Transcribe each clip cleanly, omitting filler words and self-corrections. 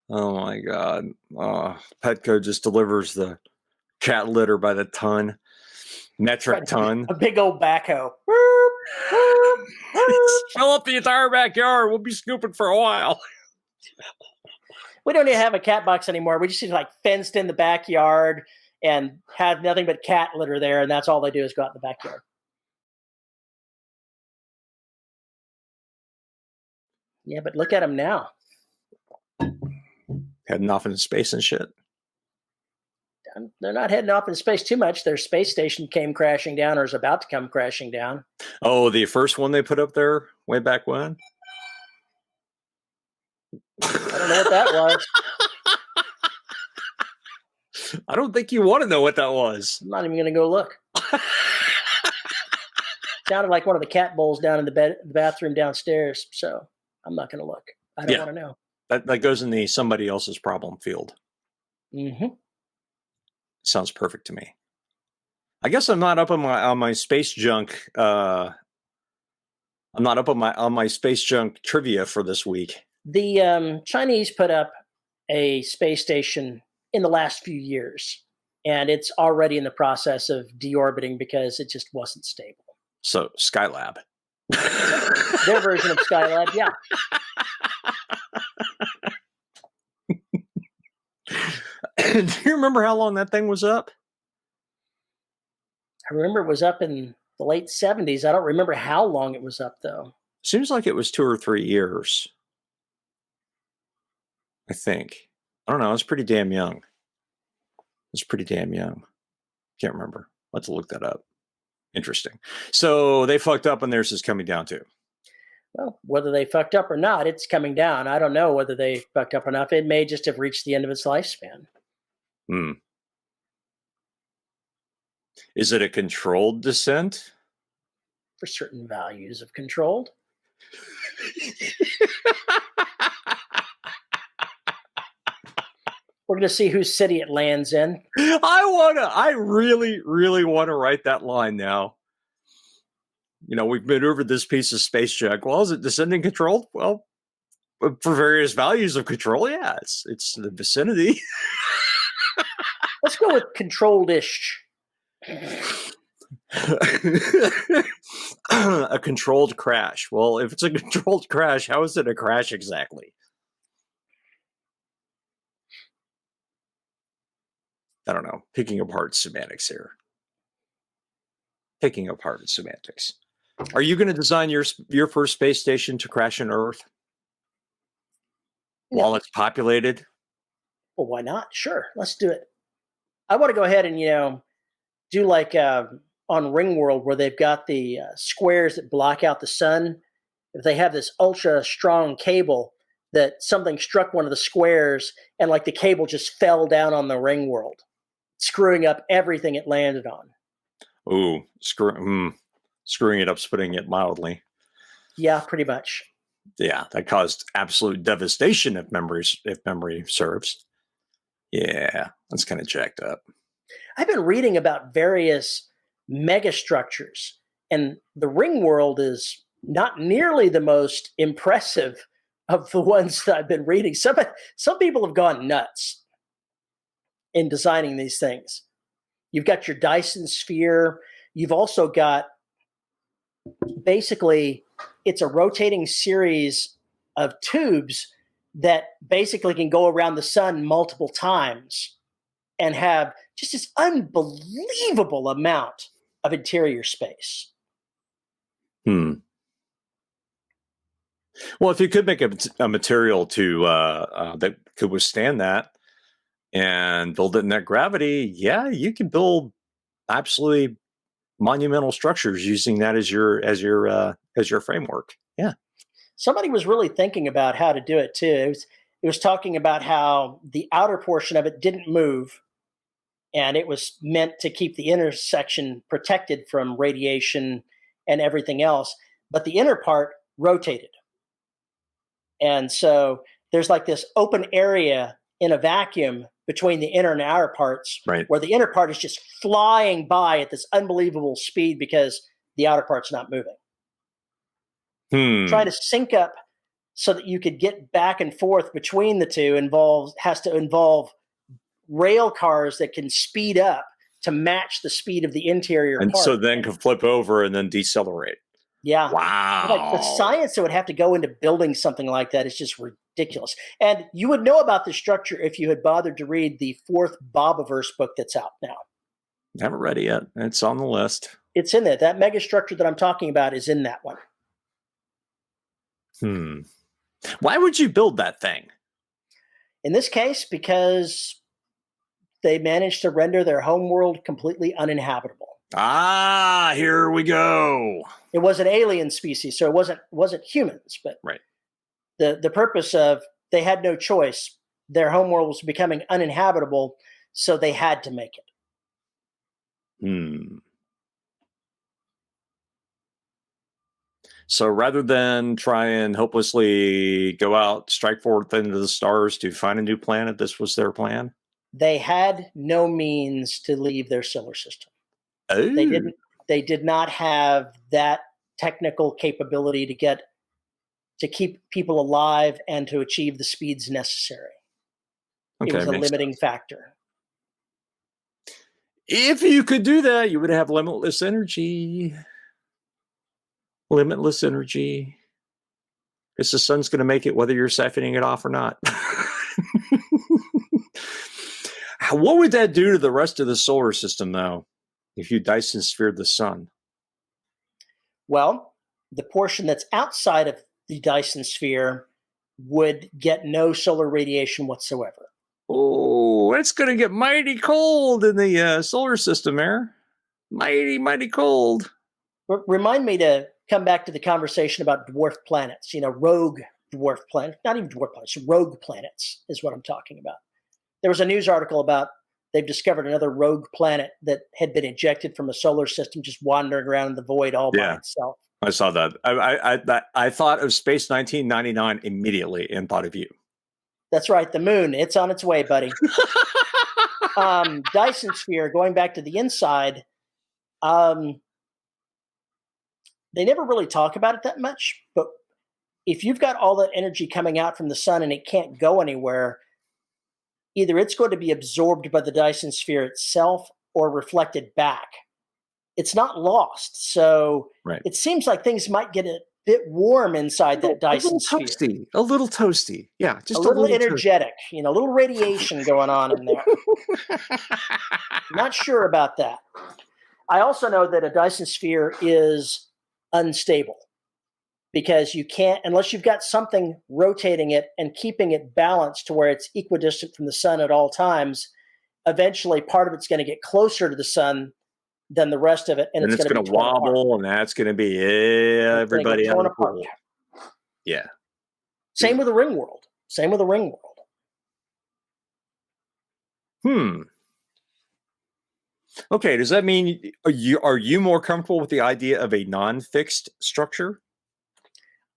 Oh my God. Petco just delivers the cat litter by the ton, metric ton. A big old backhoe. Fill up the entire backyard. We'll be scooping for a while. We don't even have a cat box anymore. We just need like fenced in the backyard and have nothing but cat litter there, and that's all they do is go out in the backyard. Yeah, but look at them now. Heading off into space and shit. They're not heading off in space too much. Their space station came crashing down or is about to come crashing down. Oh, the first one they put up there way back when? I don't know what that was. I don't think you want to know what that was. I'm not even going to go look. Sounded like one of the cat bowls down in the bathroom downstairs, so I'm not going to look. I don't want to know. That goes in the somebody else's problem field. Mm-hmm. Sounds perfect to me. I guess I'm not up on my space junk. I'm not up on my space junk trivia for this week. The Chinese put up a space station in the last few years, and it's already in the process of deorbiting because it just wasn't stable. So Skylab. Their version of Skylab, yeah. Do you remember how long that thing was up? I remember it was up in the late 70s. I don't remember how long it was up, though. Seems like it was 2 or 3 years. I think. I don't know. It's pretty damn young. It's pretty damn young. Can't remember. Let's look that up. Interesting. So they fucked up and theirs is coming down too. Well, whether they fucked up or not, it's coming down. I don't know whether they fucked up or not. It may just have reached the end of its lifespan. Hmm. Is it a controlled descent? For certain values of controlled. We're going to see whose city it lands in. I really, really want to write that line now. You know, we've maneuvered this piece of space junk. Well, is it descending controlled? Well, for various values of control, yeah, it's the vicinity. Let's go with controlled-ish. A controlled crash. Well, if it's a controlled crash, how is it a crash exactly? I don't know. Picking apart semantics here. Picking apart semantics. Are you going to design your first space station to crash on Earth while it's populated? Well, why not? Sure, let's do it. I want to go ahead and do like on Ringworld where they've got the squares that block out the sun. If they have this ultra strong cable that something struck one of the squares and like the cable just fell down on the Ringworld, screwing up everything it landed on. Ooh, screwing it up, putting it mildly. Yeah, pretty much. Yeah, that caused absolute devastation if memory serves. Yeah, that's kind of jacked up. I've been reading about various megastructures, and the Ringworld is not nearly the most impressive of the ones that I've been reading. Some people have gone nuts in designing these things. You've got your Dyson sphere. You've also got basically it's a rotating series of tubes that basically can go around the sun multiple times and have just this unbelievable amount of interior space. Well, if you could make a material to that could withstand that and build it in that gravity, yeah, you can build absolutely monumental structures using that as your framework. Yeah. Somebody was really thinking about how to do it too. It was talking about how the outer portion of it didn't move, and it was meant to keep the intersection protected from radiation and everything else, but the inner part rotated. And so there's like this open area in a vacuum between the inner and outer parts, right, where the inner part is just flying by at this unbelievable speed because the outer part's not moving. Trying to sync up so that you could get back and forth between the two has to involve rail cars that can speed up to match the speed of the interior And part. so then can flip over and then decelerate. Yeah. Wow. Like the science that would have to go into building something like that is just ridiculous. And you would know about this structure if you had bothered to read the 4th Bobiverse book that's out now. Haven't read it yet. It's on the list. It's in there. That mega structure that I'm talking about is in that one. Why would you build that thing? In this case, because they managed to render their homeworld completely uninhabitable. Ah, here we go. It was an alien species, so it wasn't humans, but right. The purpose of they had no choice. Their homeworld was becoming uninhabitable, so they had to make it. So rather than try and hopelessly go out, strike forth into the stars to find a new planet, this was their plan? They had no means to leave their solar system. Oh. They did not have that technical capability to keep people alive and to achieve the speeds necessary. Okay, it was a limiting factor. If you could do that, you would have limitless energy. Limitless energy. Because the sun's going to make it whether you're siphoning it off or not. What would that do to the rest of the solar system, though, if you Dyson sphered the sun? Well, the portion that's outside of the Dyson sphere would get no solar radiation whatsoever. Oh, it's going to get mighty cold in the solar system there. Mighty, mighty cold. Remind me to come back to the conversation about dwarf planets, rogue dwarf planets, not even dwarf planets, rogue planets is what I'm talking about. There was a news article about they've discovered another rogue planet that had been ejected from a solar system, just wandering around in the void all by itself. I saw that. I thought of Space 1999 immediately and thought of you. That's right. The moon. It's on its way, buddy. Dyson sphere, going back to the inside, they never really talk about it that much. But if you've got all that energy coming out from the sun and it can't go anywhere, either it's going to be absorbed by the Dyson sphere itself or reflected back. It's not lost. So It seems like things might get a bit warm inside that Dyson sphere. A little toasty. Yeah, just a little energetic, a little radiation going on in there. Not sure about that. I also know that a Dyson sphere is unstable because you can't, unless you've got something rotating it and keeping it balanced to where it's equidistant from the sun at all times, eventually part of it's going to get closer to the sun than the rest of it, and it's going to wobble, and that's going to be everybody torn apart. Yeah. Same with the ring world. Okay, does that mean are you more comfortable with the idea of a non-fixed structure?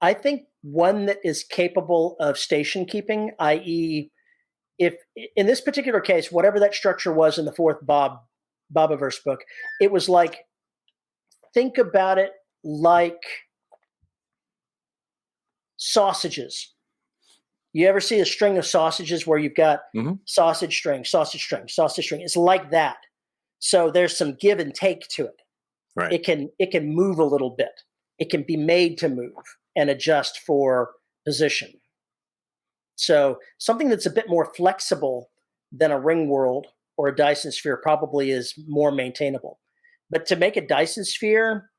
I think one that is capable of station keeping, i.e., if in this particular case, whatever that structure was in the 4th Bobiverse book, it was like, think about it like sausages. You ever see a string of sausages where you've got sausage string, sausage string, sausage string? It's like that. So there's some give and take to it. Right. It can move a little bit. It can be made to move and adjust for position. So something that's a bit more flexible than a ring world or a Dyson sphere probably is more maintainable. But to make a Dyson sphere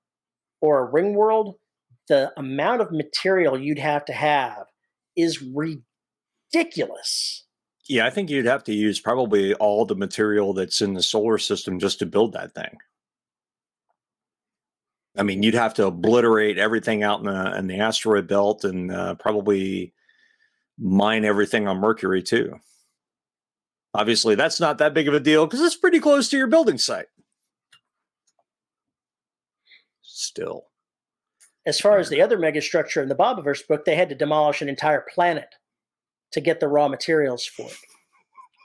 or a ring world, the amount of material you'd have is ridiculous. Yeah, I think you'd have to use probably all the material that's in the solar system just to build that thing. I mean, you'd have to obliterate everything out in the asteroid belt and probably mine everything on Mercury too. Obviously, that's not that big of a deal because it's pretty close to your building site. Still. As far as the other megastructure in the Bobiverse book, they had to demolish an entire planet to get the raw materials for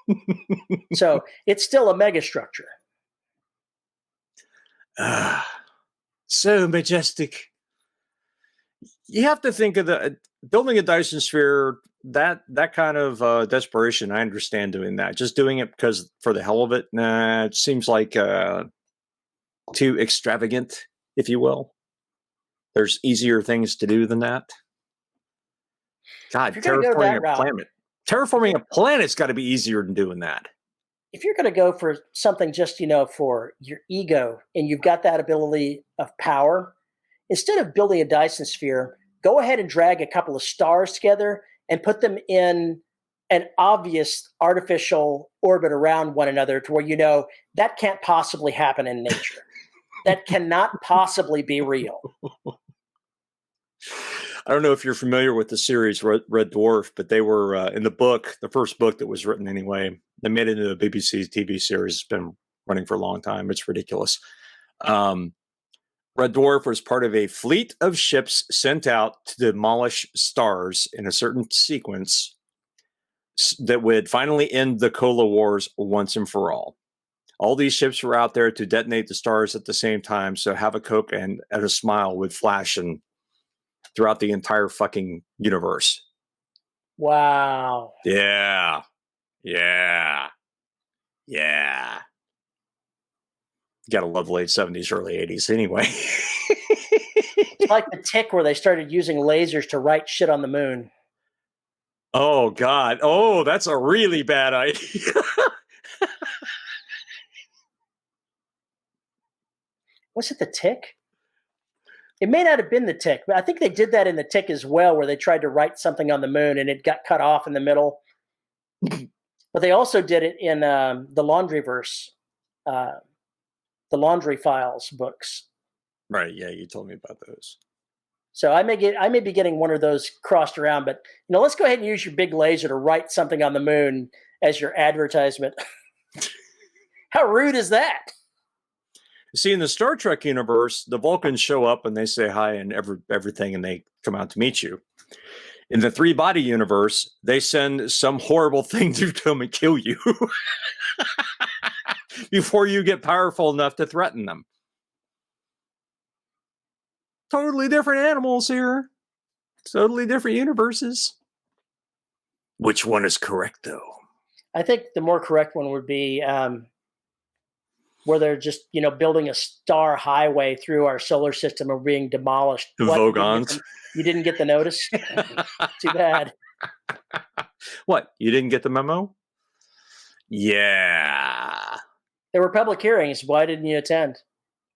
it. So it's still a megastructure. So majestic. you have to think of the building a Dyson sphere. That kind of desperation, I understand doing that. Just doing it because for the hell of it, nah, it seems like too extravagant, if you will. There's easier things to do than that. God, If you're going to go that route, terraforming a planet's got to be easier than doing that. if you're going to go for something just, for your ego and you've got that ability of power, instead of building a Dyson sphere, go ahead and drag a couple of stars together and put them in an obvious artificial orbit around one another to where that can't possibly happen in nature. That cannot possibly be real. I don't know if you're familiar with the series Red Dwarf, but they were in the book, the first book that was written anyway. They made it into a BBC TV series. It's been running for a long time. It's ridiculous. Red Dwarf was part of a fleet of ships sent out to demolish stars in a certain sequence that would finally end the Cola Wars once and for all. All these ships were out there to detonate the stars at the same time, so Habakkuk and a smile would flash and throughout the entire fucking universe. Wow. Yeah. Gotta love the late 70s, early 80s anyway. It's like the Tick where they started using lasers to write shit on the moon. Oh, God. Oh, that's a really bad idea. Was it the Tick? It may not have been the Tick, but I think they did that in the Tick as well, where they tried to write something on the moon and it got cut off in the middle. But they also did it in the Laundryverse, the Laundry Files books. Right, yeah, you told me about those. So I may be getting one of those crossed around, but let's go ahead and use your big laser to write something on the moon as your advertisement. How rude is that? See, in the Star Trek universe, the Vulcans show up and they say hi and everything, and they come out to meet you. In the Three Body universe, they send some horrible thing to come and kill you before you get powerful enough to threaten them. Totally different animals here. Totally different universes. Which one is correct, though? I think the more correct one would be where they're just, building a star highway through our solar system and being demolished. The Vogons. You didn't get the notice? Too bad. What? You didn't get the memo? Yeah. There were public hearings. Why didn't you attend?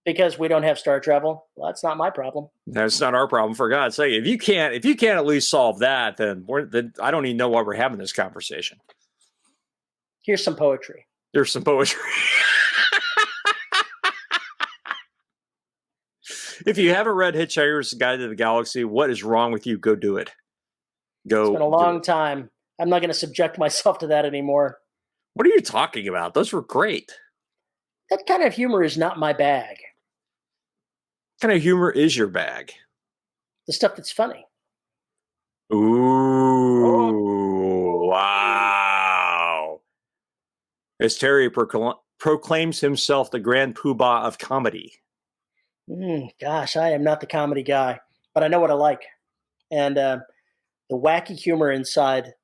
Because we don't have star travel. Well, that's not my problem. That's not our problem, for God's sake. If you can't at least solve that, then I don't even know why we're having this conversation. Here's some poetry. There's some poetry. If you haven't read Hitchhiker's Guide to the Galaxy, what is wrong with you? Go do it. Go. It's been a long time. I'm not going to subject myself to that anymore. What are you talking about? Those were great. That kind of humor is not my bag. What kind of humor is your bag? The stuff that's funny. Ooh, wow. As Terry proclaims himself the grand poobah of comedy. Gosh, I am not the comedy guy, but I know what I like. And the wacky humor inside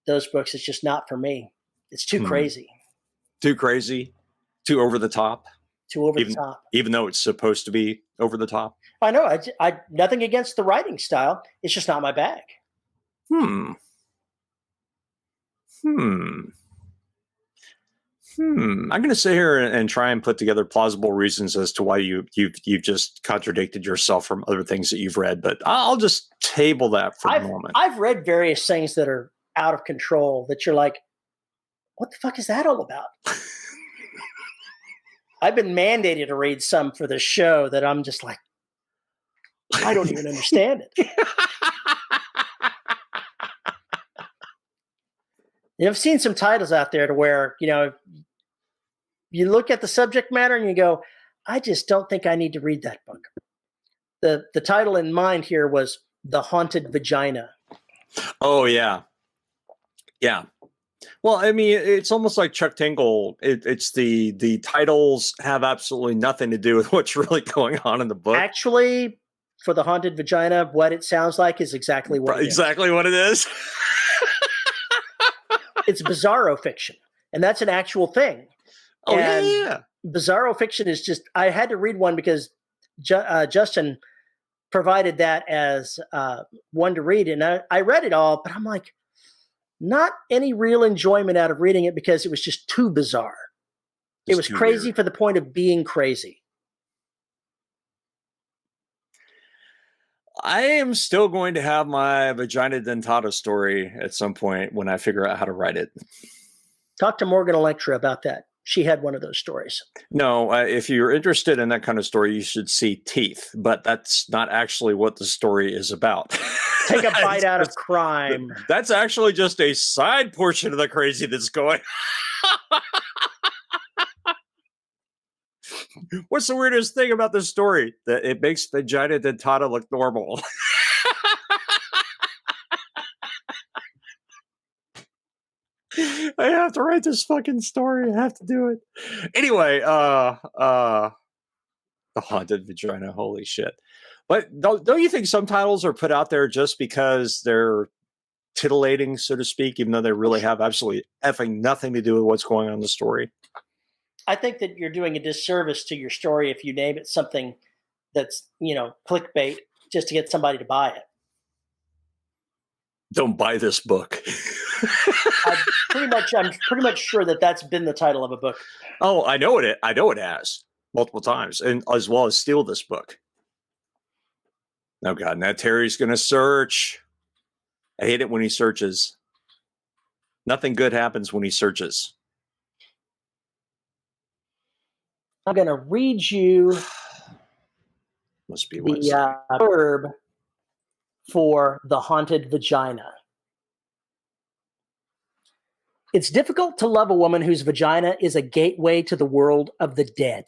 those books is just not for me. It's too crazy. Too crazy? Too over the top? Too over the top. Even though it's supposed to be over the top? I know. I nothing against the writing style. It's just not my bag. I'm going to sit here and try and put together plausible reasons as to why you've just contradicted yourself from other things that you've read, but I'll just table that for a moment. I've read various things that are out of control that you're like, what the fuck is that all about? I've been mandated to read some for the show that I'm just like, I don't even understand it. I've seen some titles out there to where, you look at the subject matter and you go, I just don't think I need to read that book. The title in mind here was The Haunted Vagina. Oh, yeah. Yeah. Well, I mean, it's almost like Chuck Tingle. It's the titles have absolutely nothing to do with what's really going on in the book. Actually, for the haunted vagina, what it sounds like is exactly what it is. Exactly what it is. It's bizarro fiction, and that's an actual thing. Oh, and yeah. Bizarro fiction is just, I had to read one because Justin provided that as one to read. And I read it all, but I'm like, not any real enjoyment out of reading it because it was just too bizarre. It was crazy weird. For the point of being crazy. I am still going to have my vagina dentata story at some point when I figure out how to write it. Talk to Morgan Electra about that. She had one of those stories. No, if you're interested in that kind of story, you should see Teeth, but that's not actually what the story is about. Take a bite out of crime. That's actually just a side portion of the crazy that's going. What's the weirdest thing about this story? That it makes vagina dentata look normal. I have to write this fucking story. I have to do it. Anyway, the haunted vagina, holy shit. But don't you think some titles are put out there just because they're titillating, so to speak, even though they really have absolutely effing nothing to do with what's going on in the story? I think that you're doing a disservice to your story if you name it something that's, clickbait just to get somebody to buy it. Don't buy this book. I'm pretty much sure that that's been the title of a book. Oh, I know it has multiple times, and as well as steal this book. Oh God, now Terry's gonna search. I hate it when he searches. Nothing good happens when he searches. I'm going to read you Must be the verb for the haunted vagina. It's difficult to love a woman whose vagina is a gateway to the world of the dead.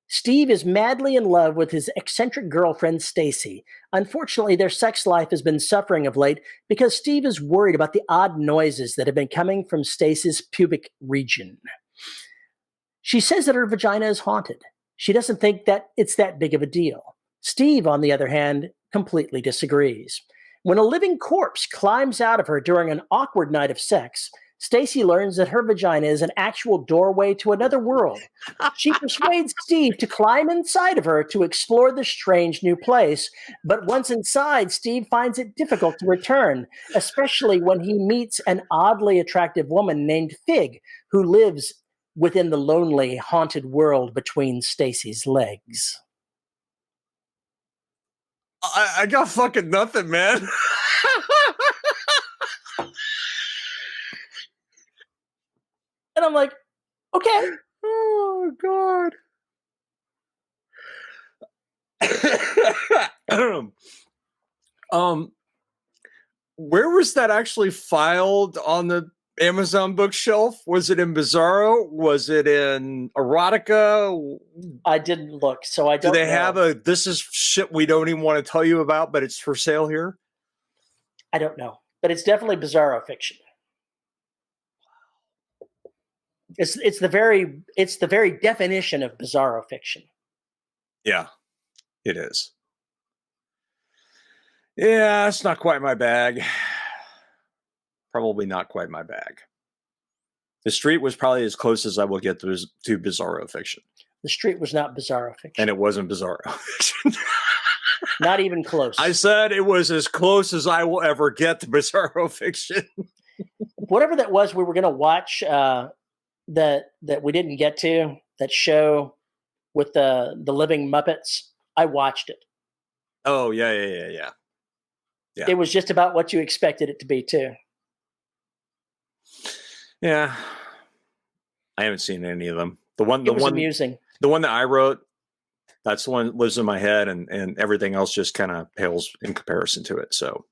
Steve is madly in love with his eccentric girlfriend, Stacy. Unfortunately, their sex life has been suffering of late because Steve is worried about the odd noises that have been coming from Stacy's pubic region. She says that her vagina is haunted. She doesn't think that it's that big of a deal. Steve, on the other hand, completely disagrees. When a living corpse climbs out of her during an awkward night of sex, Stacy learns that her vagina is an actual doorway to another world. She persuades Steve to climb inside of her to explore the strange new place. But once inside, Steve finds it difficult to return, especially when he meets an oddly attractive woman named Fig, who lives within the lonely, haunted world between Stacy's legs. I got fucking nothing, man. And I'm like, okay. Oh God. Where was that actually filed on the Amazon bookshelf? Was it in Bizarro? Was it in Erotica? I didn't look, so I don't know. Do they have this is shit we don't even want to tell you about, but it's for sale here? I don't know. But it's definitely bizarro fiction. It's the very definition of bizarro fiction. Yeah, it is. Yeah, it's not quite my bag. Probably not quite my bag. The Street was probably as close as I will get to bizarro fiction. The Street was not bizarro fiction. And it wasn't bizarro fiction. Not even close. I said it was as close as I will ever get to bizarro fiction. Whatever that was, we were going to watch that we didn't get to, that show with the living Muppets. I watched it. Oh, yeah. It was just about what you expected it to be, too. Yeah. I haven't seen any of them. It was amusing. The one that I wrote, that's the one that lives in my head, and everything else just kind of pales in comparison to it. So,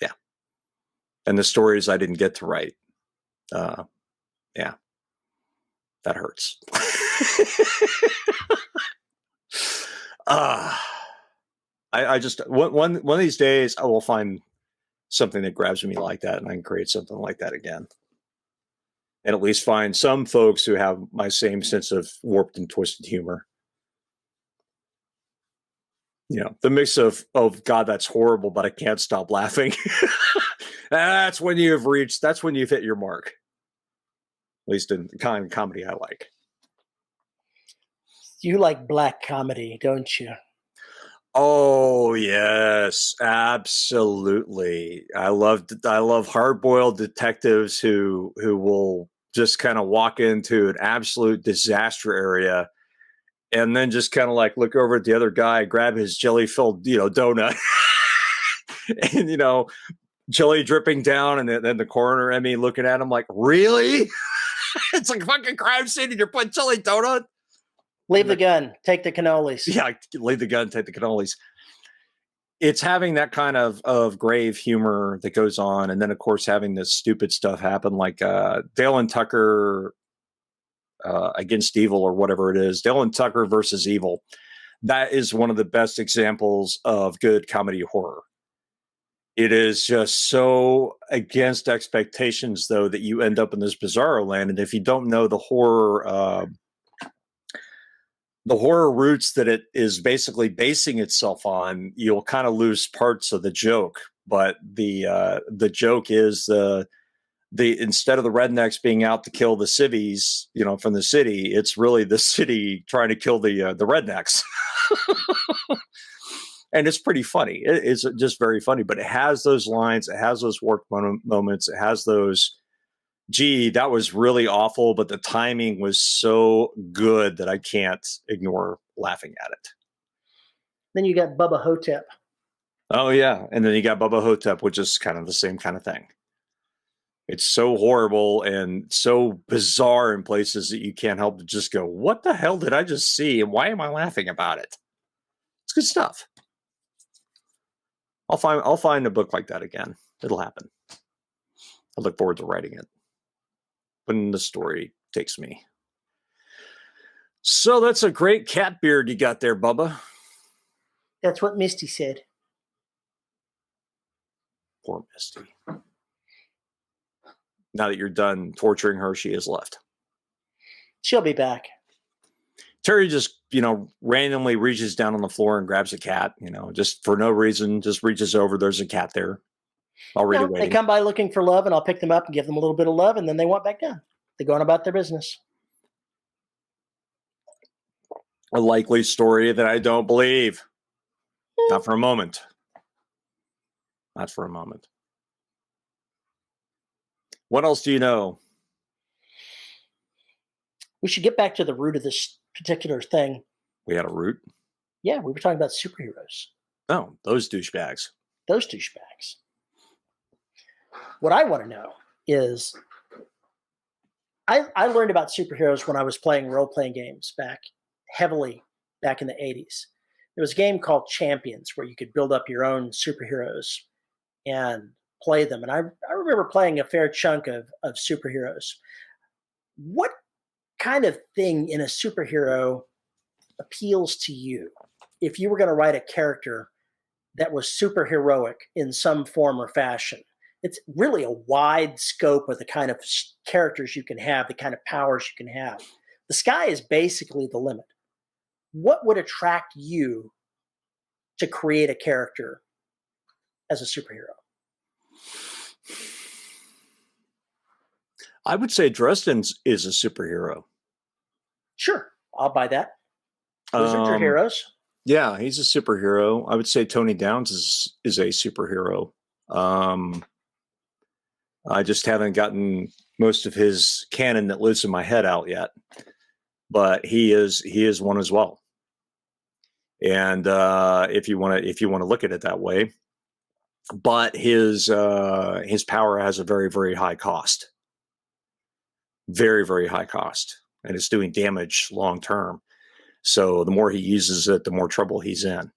yeah. And the stories I didn't get to write. Yeah. That hurts. I just one of these days I will find something that grabs me like that, and I can create something like that again, and at least find some folks who have my same sense of warped and twisted humor. The mix of God, that's horrible, but I can't stop laughing. That's when you've hit your mark. At least in the kind of comedy I like. You like black comedy, don't you? Oh yes, absolutely. I love hard-boiled detectives who will just kind of walk into an absolute disaster area and then just kind of like look over at the other guy, grab his jelly-filled, donut, and jelly dripping down, and then the coroner and me looking at him like, really? It's like a fucking crime scene, and you're putting jelly donut. Leave the gun, take the cannolis. Yeah, leave the gun, take the cannolis. It's having that kind of grave humor that goes on, and then of course having this stupid stuff happen, like Dale and Tucker against evil, or whatever it is. Dale and Tucker versus evil. That is one of the best examples of good comedy horror. It is just so against expectations, though, that you end up in this bizarro land. And if you don't know the horror roots that it is basically basing itself on, you'll kind of lose parts of the joke. But the joke is the instead of the rednecks being out to kill the civvies, from the city, it's really the city trying to kill the rednecks. And it's pretty funny. It's just very funny, but it has those lines, it has those work moments, it has those, gee, that was really awful, but the timing was so good that I can't ignore laughing at it. Then you got Bubba Hotep. Oh yeah, and then you got Bubba Hotep, which is kind of the same kind of thing. It's so horrible and so bizarre in places that you can't help but just go, what the hell did I just see, and why am I laughing about it? It's good stuff. I'll find a book like that again. It'll happen. I look forward to writing it when the story takes me. So that's a great cat beard you got there, Bubba. That's what Misty said. Poor Misty. Now that you're done torturing her, she is left. She'll be back. Terry just, randomly reaches down on the floor and grabs a cat, just for no reason, just reaches over. There's a cat there already waiting. They come by looking for love, and I'll pick them up and give them a little bit of love, and then they walk back down. They're going about their business. A likely story that I don't believe. Not for a moment. Not for a moment. What else do you know? We should get back to the root of this particular thing. We had a root? Yeah, we were talking about superheroes. Oh, those douchebags. Those douchebags. What I want to know is, I learned about superheroes when I was playing role-playing games back in the 80s. There was a game called Champions where you could build up your own superheroes and play them. And I remember playing a fair chunk of superheroes. What kind of thing in a superhero appeals to you? If you were going to write a character that was superheroic in some form or fashion, it's really a wide scope of the kind of characters you can have, the kind of powers you can have. The sky is basically the limit. What would attract you to create a character as a superhero? I would say Dresden is a superhero. Sure, I'll buy that. Those are your heroes. Yeah, he's a superhero. I would say Tony Downs is a superhero. I just haven't gotten most of his canon that lives in my head out yet, but he is one as well. And if you want to look at it that way, but his power has a very, very high cost. Very, very high cost, and it's doing damage long term. So the more he uses it, the more trouble he's in,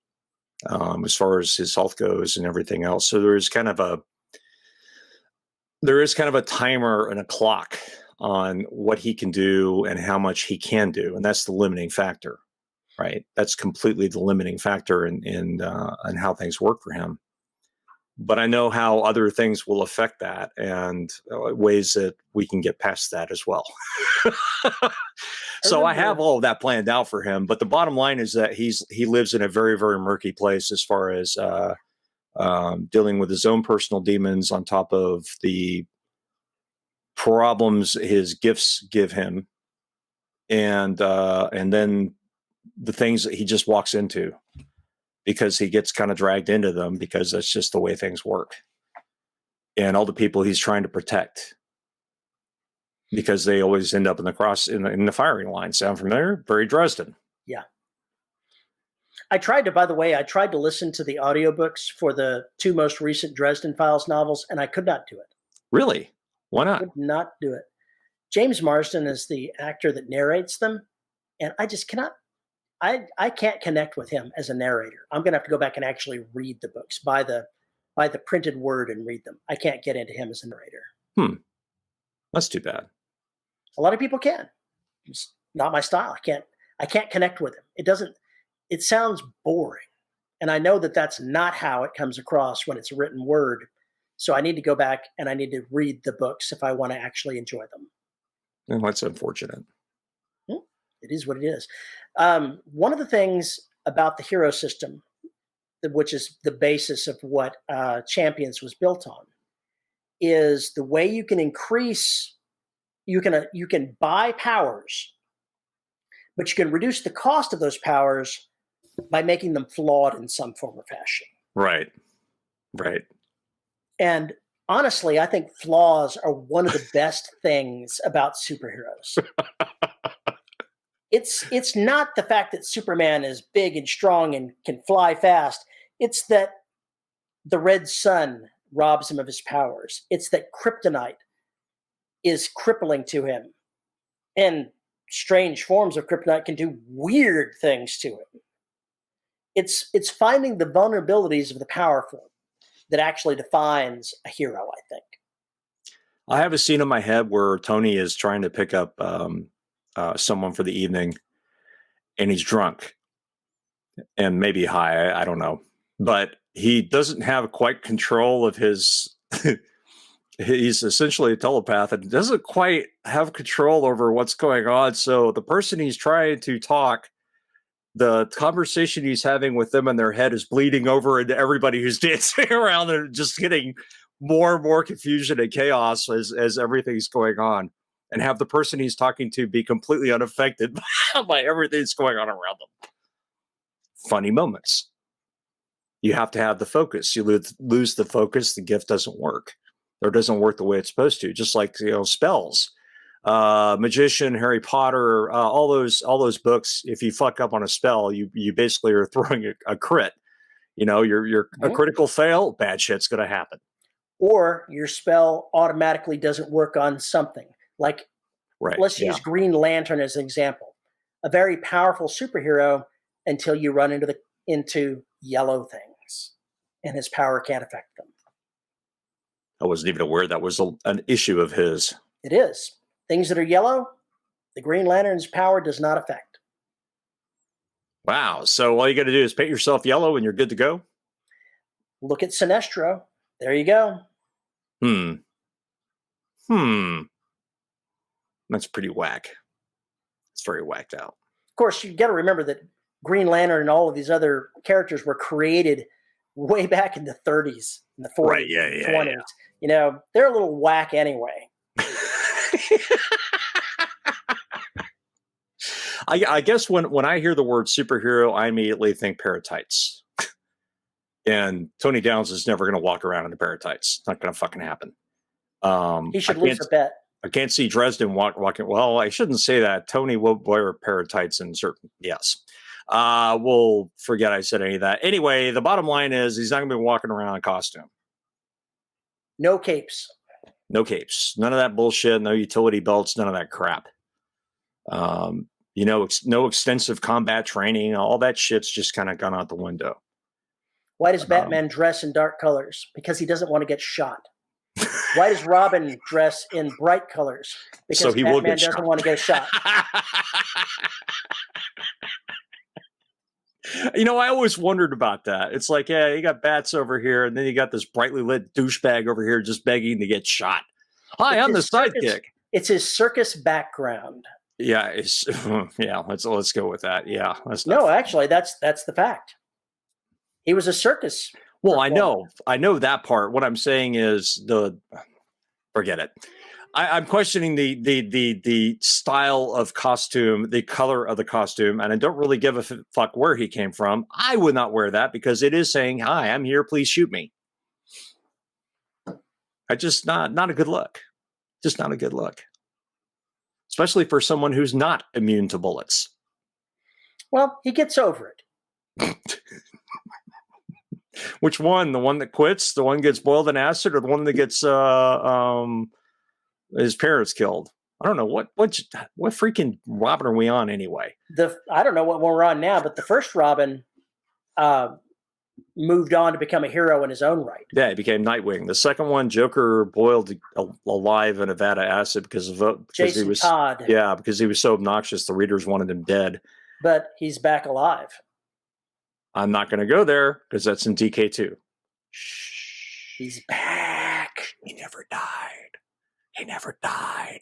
as far as his health goes and everything else. So there is kind of a timer and a clock on what he can do and how much he can do, and that's the limiting factor, right? That's completely the limiting factor in how things work for him. But I know how other things will affect that, and ways that we can get past that as well. So I have all of that planned out for him. But the bottom line is that he lives in a very, very murky place as far as dealing with his own personal demons on top of the problems his gifts give him, and then the things that he just walks into because he gets kind of dragged into them because that's just the way things work, and all the people he's trying to protect because they always end up in the firing line. Sound familiar? Very Dresden. Yeah. By the way, I tried to listen to the audiobooks for the 2 most recent Dresden Files novels, and I could not do it. Really? Why not? Could not do it. James Marsden is the actor that narrates them, and I just cannot. I can't connect with him as a narrator. I'm going to have to go back and actually read the books, buy the printed word and read them. I can't get into him as a narrator. That's too bad. A lot of people can. It's not my style. I can't connect with him. It sounds boring. And I know that that's not how it comes across when it's a written word. So I need to go back and I need to read the books if I want to actually enjoy them. And that's unfortunate. It is what it is. One of the things about the hero system, which is the basis of what Champions was built on, is the way you can increase. You can buy powers, but you can reduce the cost of those powers by making them flawed in some form or fashion. Right. And honestly, I think flaws are one of the best things about superheroes. It's not the fact that Superman is big and strong and can fly fast. It's that the red sun robs him of his powers. It's that kryptonite is crippling to him. And strange forms of kryptonite can do weird things to him. It's finding the vulnerabilities of the powerful that actually defines a hero, I think. I have a scene in my head where Tony is trying to pick up someone for the evening, and he's drunk and maybe high. I don't know, but he doesn't have quite control of his. He's essentially a telepath and doesn't quite have control over what's going on. So the person he's trying to talk, the conversation he's having with them in their head is bleeding over into everybody who's dancing around and just getting more and more confusion and chaos as everything's going on, and have the person he's talking to be completely unaffected by everything that's going on around them. Funny moments. You have to have the focus. You lose the focus, the gift doesn't work. Or doesn't work the way it's supposed to. Just like magician, spells, Magician, Harry Potter, all those books. If you fuck up on a spell, you basically are throwing a crit. You're a critical fail. Bad shit's gonna happen. Or your spell automatically doesn't work on something. Like, let's use Green Lantern as an example. A very powerful superhero until you run into yellow things, and his power can't affect them. I wasn't even aware that was an issue of his. It is. Things that are yellow, the Green Lantern's power does not affect. Wow. So all you got to do is paint yourself yellow and you're good to go? Look at Sinestro. There you go. That's pretty whack. It's very whacked out. Of course, you got to remember that Green Lantern and all of these other characters were created way back in the 30s, in the 40s, 20s. Yeah. They're a little whack anyway. I guess when I hear the word superhero, I immediately think paratites. And Tony Downs is never going to walk around in the paratites. It's not going to fucking happen. He should lose a bet. I can't see Dresden walking. Well, I shouldn't say that. Tony will wear paratites in certain. Yes. We'll forget I said any of that. Anyway, the bottom line is he's not going to be walking around in costume. No capes. No capes. None of that bullshit. No utility belts. None of that crap. No extensive combat training. All that shit's just kind of gone out the window. Why does Batman dress in dark colors? Because he doesn't want to get shot. Why does Robin dress in bright colors? Because so Batman doesn't want to get shot. I always wondered about that. It's like, yeah, you got bats over here, and then you got this brightly lit douchebag over here just begging to get shot. Hi, I'm the sidekick. It's his circus background. Yeah, it's yeah. Let's go with that. Yeah, that's not. No, actually, that's the fact. He was a circus Well, performer. I know that part. What I'm saying is forget it. I'm questioning the style of costume, the color of the costume, and I don't really give a fuck where he came from. I would not wear that because it is saying, "Hi, I'm here. Please shoot me." I just not a good look. Just not a good look, especially for someone who's not immune to bullets. Well, he gets over it. Which one? The one that quits? The one gets boiled in acid, or the one that gets his parents killed? I don't know what freaking Robin are we on anyway? I don't know what one we're on now, but the first Robin uh, moved on to become a hero in his own right. Yeah, he became Nightwing. The second one, Joker boiled alive in Nevada acid because Jason he was Todd. Yeah, because he was so obnoxious. The readers wanted him dead. But he's back alive. I'm not going to go there because that's in DK2. Shh. He's back. He never died. He never died.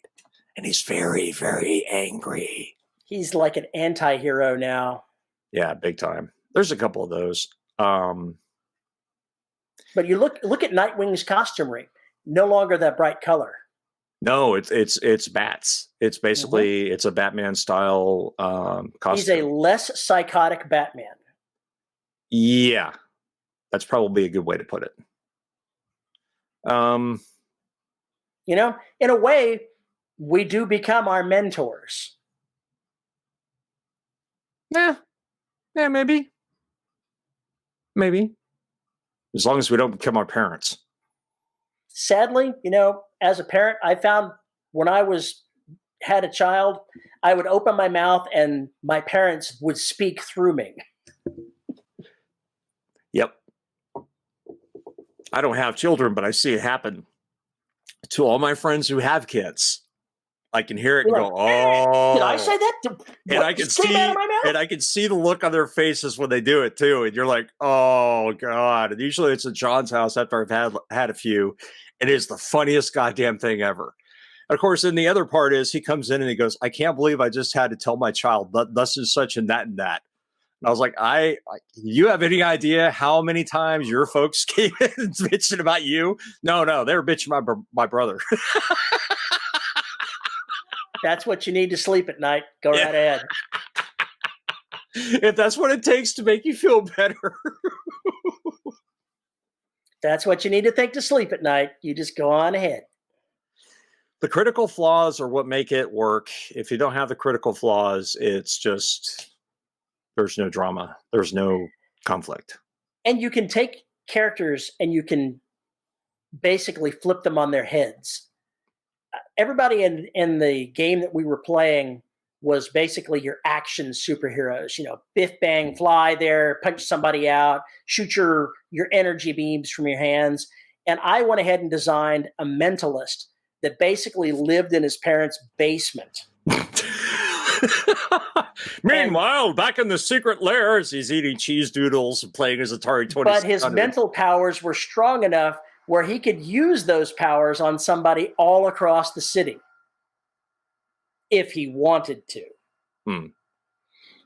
And he's very, very angry. He's like an anti-hero now. Yeah, big time. There's a couple of those. But you look at Nightwing's costumery. No longer that bright color. No, it's bats. It's basically it's a Batman style costume. He's a less psychotic Batman. Yeah, that's probably a good way to put it. You know, in a way, we do become our mentors. Yeah, maybe. As long as we don't become our parents. Sadly, you know, as a parent, I found when I had a child, I would open my mouth and my parents would speak through me. Yep. I don't have children, but I see it happen to all my friends who have kids. I can hear it and go, "Oh!" Did I say that? And I can see, and I can see the look on their faces when they do it too. And you're like, "Oh God!" And usually it's at John's house after I've had a few. It is the funniest goddamn thing ever. And of course, then the other part is he comes in and he goes, "I can't believe I just had to tell my child thus and such and that and that." And I was like, you have any idea how many times your folks came in and bitching about you? No, they were bitching about my brother. That's what you need to sleep at night. Go right ahead. If that's what it takes to make you feel better. That's what you need to think to sleep at night. You just go on ahead. The critical flaws are what make it work. If you don't have the critical flaws, it's just, there's no drama. There's no conflict. And you can take characters and you can basically flip them on their heads. Everybody in the game that we were playing was basically your action superheroes. You know, biff, bang, fly there, punch somebody out, shoot your energy beams from your hands. And I went ahead and designed a mentalist that basically lived in his parents' basement. Meanwhile, back in the secret lairs, he's eating cheese doodles and playing his Atari 2600. But his mental powers were strong enough where he could use those powers on somebody all across the city if he wanted to.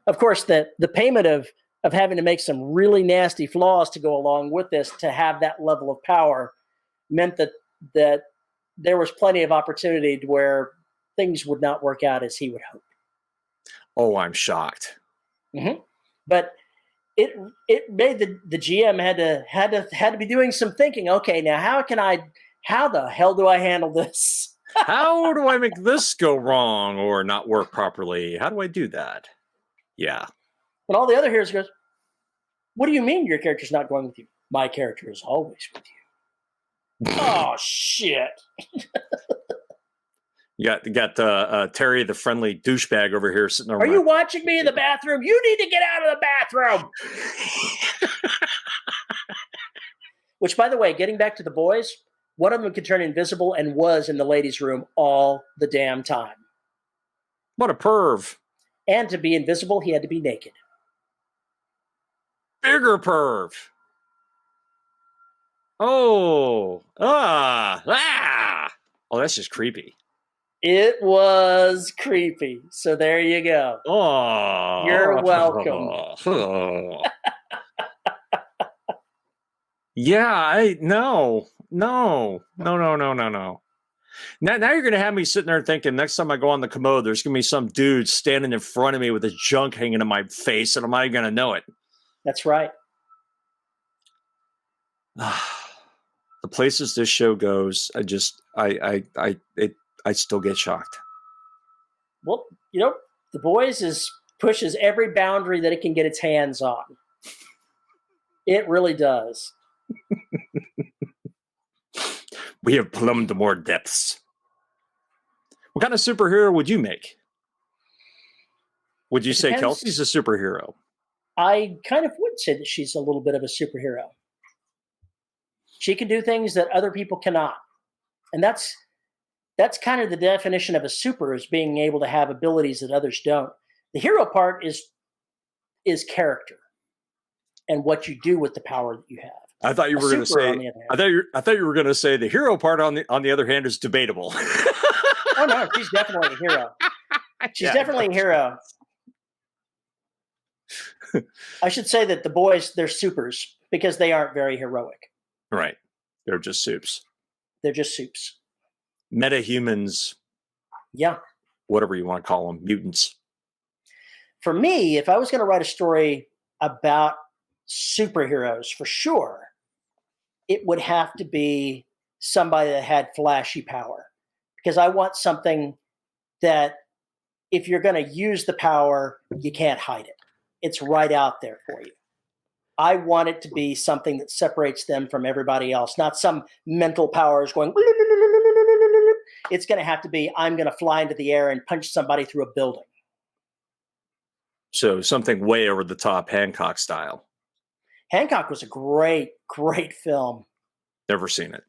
Of course, the payment of having to make some really nasty flaws to go along with this to have that level of power meant that there was plenty of opportunity to where things would not work out as he would hope. Oh, I'm shocked. But it made the GM had to be doing some thinking. Okay, now how the hell do I handle this? How do I make this go wrong or not work properly? How do I do that? Yeah. But all the other heroes goes, what do you mean your character's not going with you? My character is always with you. Oh shit. You got Terry, the friendly douchebag over here sitting there. Are you watching me in the bathroom? You need to get out of the bathroom. Which, by the way, getting back to the boys, one of them could turn invisible and was in the ladies' room all the damn time. What a perv. And to be invisible, he had to be naked. Bigger perv. Oh, oh, that's just creepy. It was creepy. So there you go. You're welcome. Oh. Yeah, I no. Now you're gonna have me sitting there thinking next time I go on the commode, there's gonna be some dude standing in front of me with his junk hanging in my face, and I'm not gonna know it. That's right. The places this show goes, I still get shocked. Well, the Boys pushes every boundary that it can get its hands on. It really does. We have plumbed more depths. What kind of superhero would you make? Would you say Kelsey's a superhero? I kind of would say that she's a little bit of a superhero. She can do things that other people cannot. And that's kind of the definition of a super, is being able to have abilities that others don't. The hero part is character and what you do with the power that you have. I thought you were going to say. I thought you were going to say the hero part on the other hand is debatable. Oh no, she's definitely a hero. She's definitely a hero. I should say that the Boys, they're supers because they aren't very heroic. Right. They're just Supes. They're just Supes. Meta-humans. Yeah. Whatever you want to call them, mutants. For me, if I was going to write a story about superheroes, for sure, it would have to be somebody that had flashy power. Because I want something that if you're going to use the power, you can't hide it. It's right out there for you. I want it to be something that separates them from everybody else, not some mental powers going. It's going to have to be, I'm going to fly into the air and punch somebody through a building. So something way over the top, Hancock style. Hancock was a great, great film. Never seen it.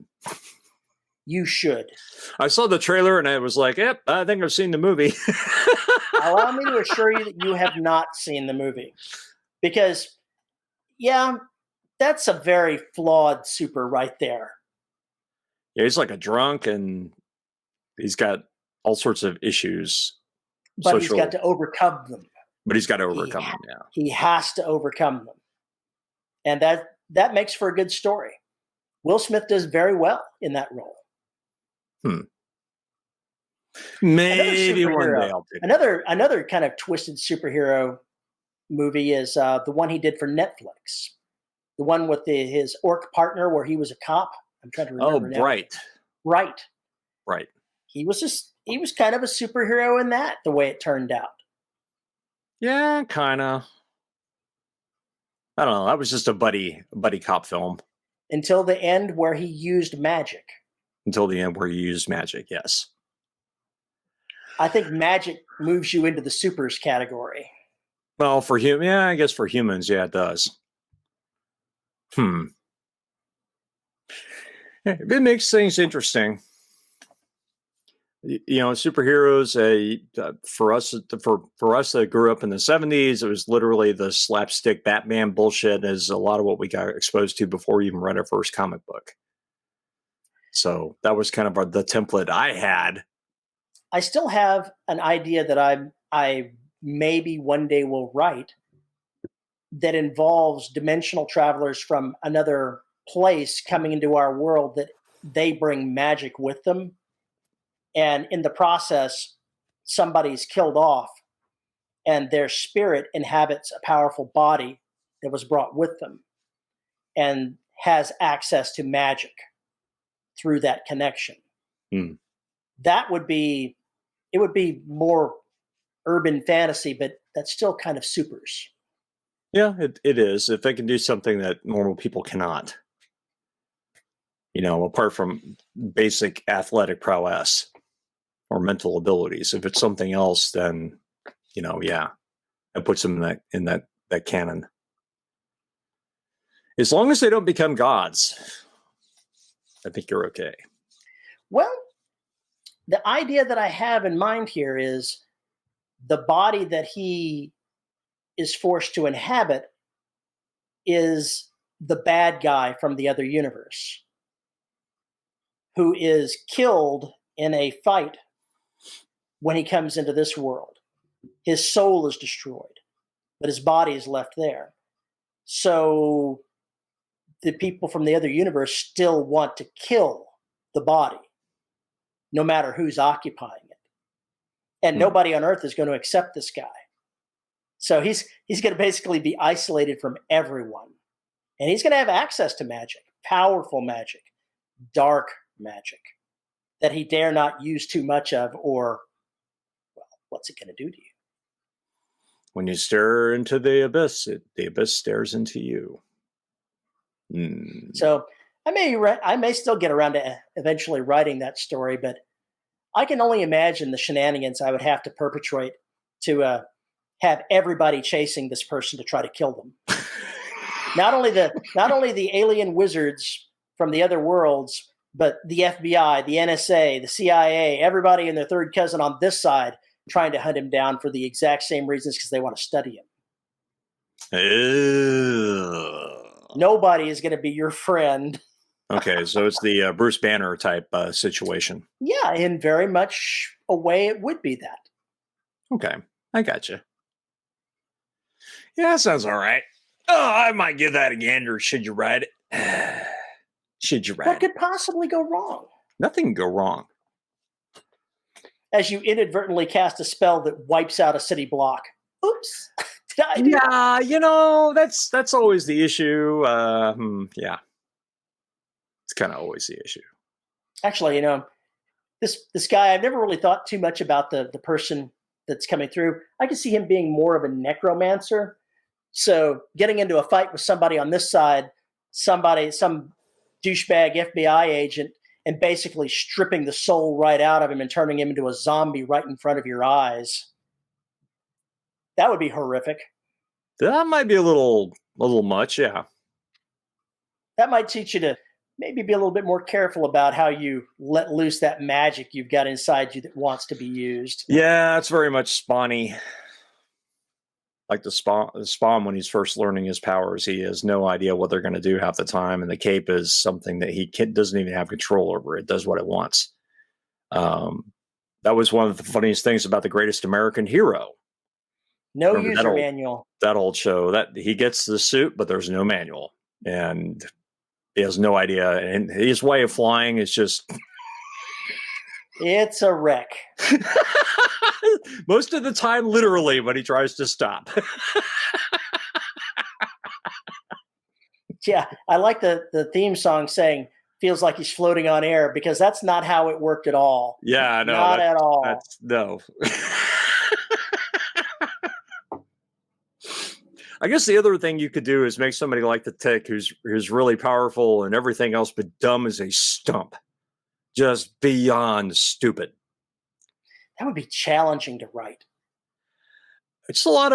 You should. I saw the trailer and I was like, yep, I think I've seen the movie. Allow me to assure you that you have not seen the movie. Because, yeah, that's a very flawed super right there. Yeah, he's like a drunk and he's got all sorts of issues. But he's got to overcome them. But he's got to overcome them, yeah. He has to overcome them. And that makes for a good story. Will Smith does very well in that role. Maybe one day I'll take it. Another kind of twisted superhero movie is the one he did for Netflix. The one with his orc partner where he was a cop. I'm trying to remember now. Right. He was kind of a superhero in that, the way it turned out. Yeah, kind of. I don't know. That was just a buddy cop film. Until the end where he used magic. Yes. I think magic moves you into the supers category. Well, I guess for humans, yeah, it does. It makes things interesting. Superheroes. For us that grew up in the 70s, it was literally the slapstick Batman bullshit. Is a lot of what we got exposed to before we even read our first comic book. So that was kind of the template I had. I still have an idea that I maybe one day will write that involves dimensional travelers from another place coming into our world, that they bring magic with them. And in the process, somebody's killed off and their spirit inhabits a powerful body that was brought with them and has access to magic through that connection. It would be more urban fantasy, but that's still kind of supers. Yeah, it is. If they can do something that normal people cannot, apart from basic athletic prowess or mental abilities. If it's something else, then, it puts them in that canon. As long as they don't become gods, I think you're okay. Well, the idea that I have in mind here is the body that he is forced to inhabit is the bad guy from the other universe who is killed in a fight when he comes into this world. His soul is destroyed, but his body is left there. So the people from the other universe still want to kill the body, no matter who's occupying it. And nobody on Earth is going to accept this guy. So he's going to basically be isolated from everyone. And he's going to have access to magic, powerful magic, dark magic, that he dare not use too much of, or, well, what's it going to do to you? When you stare into the abyss, the abyss stares into you. So I may still get around to eventually writing that story, but I can only imagine the shenanigans I would have to perpetrate to have everybody chasing this person to try to kill them. Not only the alien wizards from the other worlds, but the FBI, the NSA, the CIA, everybody and their third cousin on this side trying to hunt him down for the exact same reasons, because they want to study him. Nobody is going to be your friend. Okay, so it's the Bruce Banner type situation. Yeah, in very much a way it would be that. Okay, I gotcha. Yeah, that sounds all right. Oh, I might give that a gander. Should you write it? Should you write What could possibly go wrong? Nothing can go wrong. As you inadvertently cast a spell that wipes out a city block. Oops. Did I do that? You know, that's always the issue. Yeah. It's kind of always the issue. Actually, you know, this guy, I've never really thought too much about the person that's coming through. I can see him being more of a necromancer. So getting into a fight with somebody on this side, some douchebag FBI agent, and basically stripping the soul right out of him and turning him into a zombie right in front of your eyes. That would be horrific. That might be a little much, yeah. That might teach you to maybe be a little bit more careful about how you let loose that magic you've got inside you that wants to be used. Yeah, it's very much Spawny. Like the Spawn when he's first learning his powers, he has no idea what they're going to do half the time, and the cape is something that he doesn't even have control over. It does what it wants. That was one of the funniest things about The Greatest American Hero. No user manual. That old show, that he gets the suit, but there's no manual, and he has no idea. And his way of flying is just it's a wreck. Most of the time, literally, when he tries to stop. Yeah, I like the theme song saying feels like he's floating on air, because that's not how it worked at all. Yeah, no, not at all. No. I guess the other thing you could do is make somebody like the Tick, who's really powerful and everything else, but dumb as a stump, just beyond stupid. That would be challenging to write. It's a lot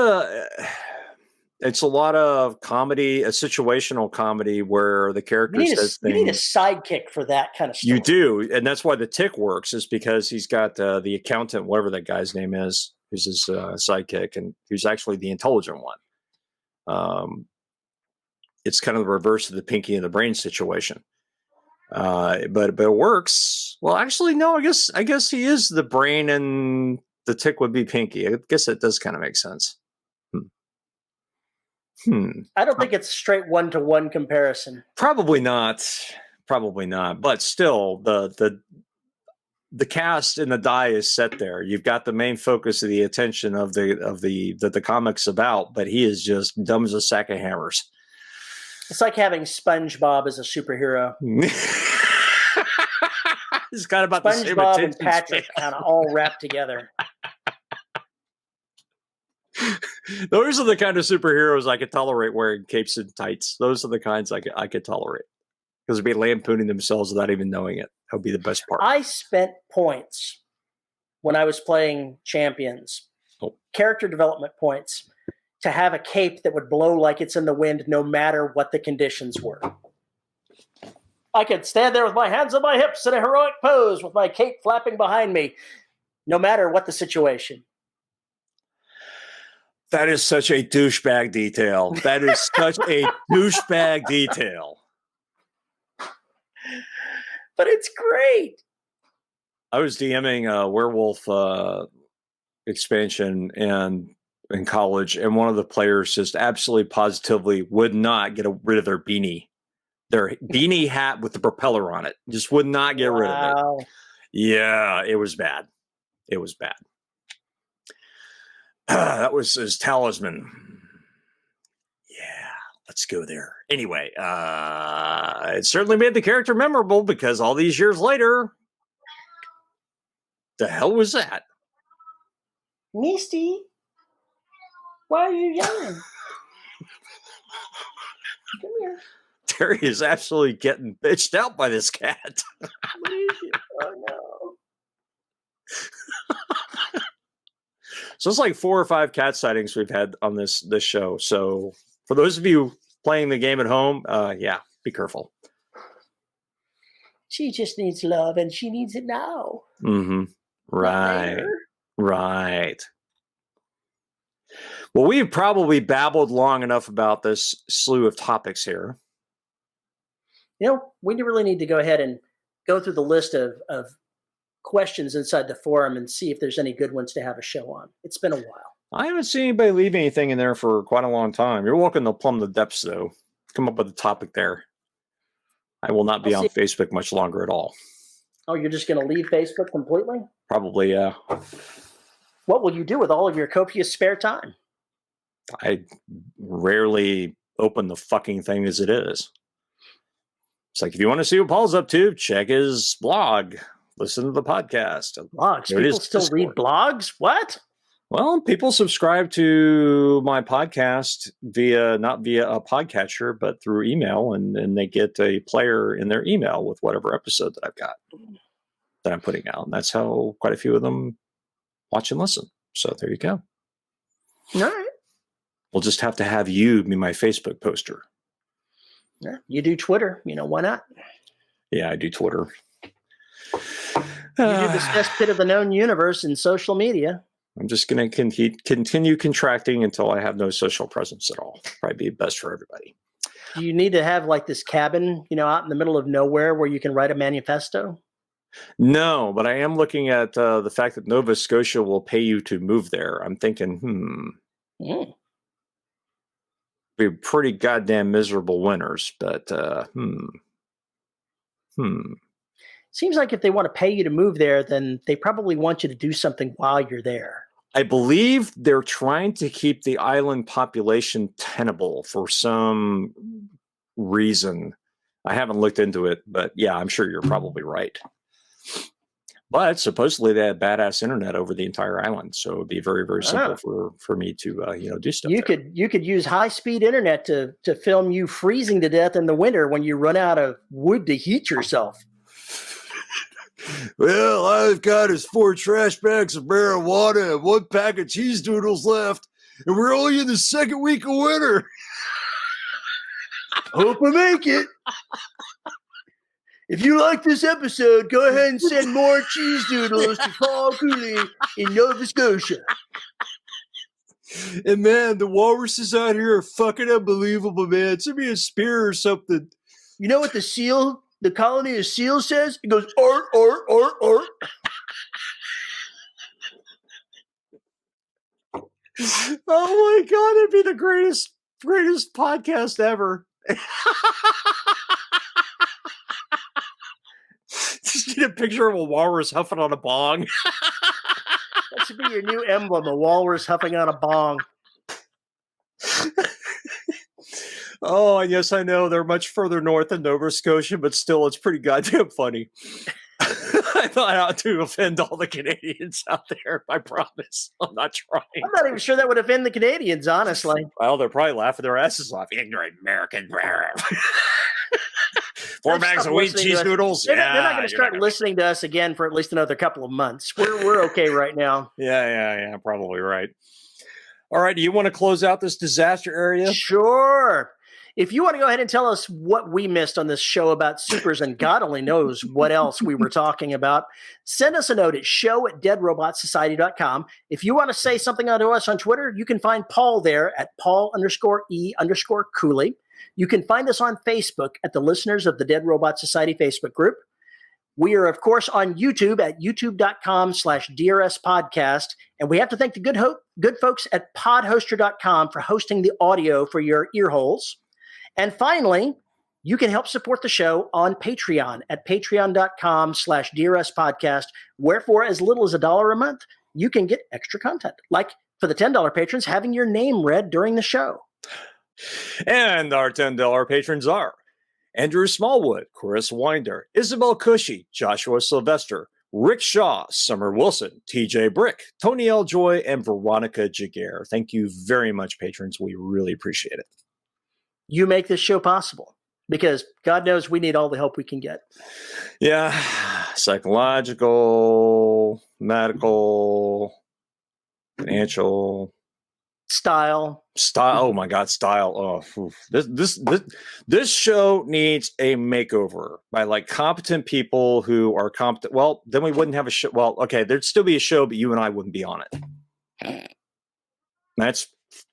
of comedy, a situational comedy where the character says things. You need a sidekick for that kind of stuff. You do, and that's why the Tick works, is because he's got the accountant, whatever that guy's name is, who's his sidekick, and who's actually the intelligent one. It's kind of the reverse of the Pinky and the Brain situation. But it works. Well, actually, no. I guess he is the brain, and the Tick would be Pinky. I guess it does kind of make sense. I don't think it's a straight 1-to-1 comparison. Probably not. But still, the cast and the die is set there. You've got the main focus of the attention of the comic's about, but he is just dumb as a sack of hammers. It's like having SpongeBob as a superhero. It's got about the same SpongeBob attention and Patrick kind of all wrapped together. Those are the kind of superheroes I could tolerate wearing capes and tights. Those are the kinds I could tolerate, because they'd be lampooning themselves without even knowing it. That would be the best part. I spent points when I was playing Champions, character development points, to have a cape that would blow like it's in the wind no matter what the conditions were. I could stand there with my hands on my hips in a heroic pose with my cape flapping behind me, no matter what the situation. That is such a douchebag detail. That is such a douchebag detail. But it's great. I was DMing a werewolf expansion in college, and one of the players just absolutely positively would not get rid of their beanie hat with the propeller on it. Just would not get rid of it. Yeah, it was bad. It was bad. That was his talisman. Yeah, let's go there. Anyway, it certainly made the character memorable because all these years later, the hell was that? Misty, why are you yelling? Come here. Terry is absolutely getting bitched out by this cat. What is it? Oh no. So it's like 4 or 5 cat sightings we've had on this show. So for those of you playing the game at home, yeah, be careful. She just needs love, and she needs it now. Mm-hmm. Right. Right. Well, we've probably babbled long enough about this slew of topics here. You know, we really need to go ahead and go through the list of questions inside the forum and see if there's any good ones to have a show on. It's been a while. I haven't seen anybody leave anything in there for quite a long time. You're welcome to plumb the depths, though. Come up with a topic there. I will not be on Facebook much longer at all. Oh, you're just going to leave Facebook completely? Probably, yeah. What will you do with all of your copious spare time? I rarely open the fucking thing as it is. It's like, if you want to see what Paul's up to, check his blog. Listen to the podcast. Blogs? People still read blogs? What? Well, people subscribe to my podcast not via a podcatcher, but through email, and they get a player in their email with whatever episode that I've got that I'm putting out. And that's how quite a few of them watch and listen. So there you go. All right. We'll just have to have you be my Facebook poster. Yeah, you do Twitter. You know, why not? Yeah, I do Twitter. You do the cesspit of the known universe in social media. I'm just going to continue contracting until I have no social presence at all. Probably be best for everybody. Do you need to have like this cabin, out in the middle of nowhere where you can write a manifesto? No, but I am looking at the fact that Nova Scotia will pay you to move there. I'm thinking, be pretty goddamn miserable winters, but Seems like if they want to pay you to move there, then they probably want you to do something while you're there. I believe they're trying to keep the island population tenable for some reason. I haven't looked into it, but yeah, I'm sure you're probably right. But supposedly they have badass internet over the entire island, so it would be very, very simple for me to do stuff. You could use high speed internet to film you freezing to death in the winter when you run out of wood to heat yourself. Well, all I've got is 4 trash bags of marijuana and 1 pack of cheese doodles left, and we're only in the 2nd week of winter. Hope I make it. If you like this episode, go ahead and send more cheese doodles to Paul Cooley in Nova Scotia. And man, the walruses out here are fucking unbelievable, man. Send me a spear or something. You know what the colony of seals says? It goes, art, art, art, art. Oh my God, it'd be the greatest podcast ever. Just need a picture of a walrus huffing on a bong. That should be your new emblem, a walrus huffing on a bong. Oh, and yes, I know they're much further north than Nova Scotia, but still, it's pretty goddamn funny. I thought I ought to offend all the Canadians out there. I promise. I'm not trying. I'm not even sure that would offend the Canadians, honestly. Well, they're probably laughing their asses off. Ignorant American. 4 bags of wheat cheese noodles. They're not going to start listening to us again for at least another couple of months. We're okay right now. Yeah. Probably right. All right. Do you want to close out this disaster area? Sure. If you want to go ahead and tell us what we missed on this show about supers, and God only knows what else we were talking about, send us a note at show@deadrobotsociety.com. If you want to say something to us on Twitter, you can find Paul there at Paul_E_Cooley. You can find us on Facebook at the Listeners of the Dead Robot Society Facebook group. We are, of course, on YouTube at youtube.com/DRS podcast. And we have to thank the good folks at podhoster.com for hosting the audio for your ear holes. And finally, you can help support the show on Patreon at patreon.com/DRS podcast, where for as little as $1 a month, you can get extra content. Like for the $10 patrons, having your name read during the show. And our $10 patrons are Andrew Smallwood, Chris Winder, Isabel Cushy, Joshua Sylvester, Rick Shaw, Summer Wilson, TJ Brick, Tony L. Joy, and Veronica Jaguar. Thank you very much, patrons. We really appreciate it. You make this show possible because God knows we need all the help we can get. Yeah, psychological, medical, financial. Style. Oh my God, style. Oh, this show needs a makeover by like competent people who are competent. Well, then we wouldn't have a show. Well, okay, there'd still be a show, but you and I wouldn't be on it. That's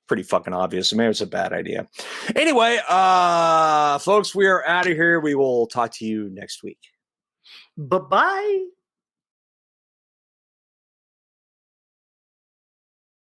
pretty fucking obvious. Maybe it's a bad idea. Anyway, folks, we are out of here. We will talk to you next week. Bye-bye.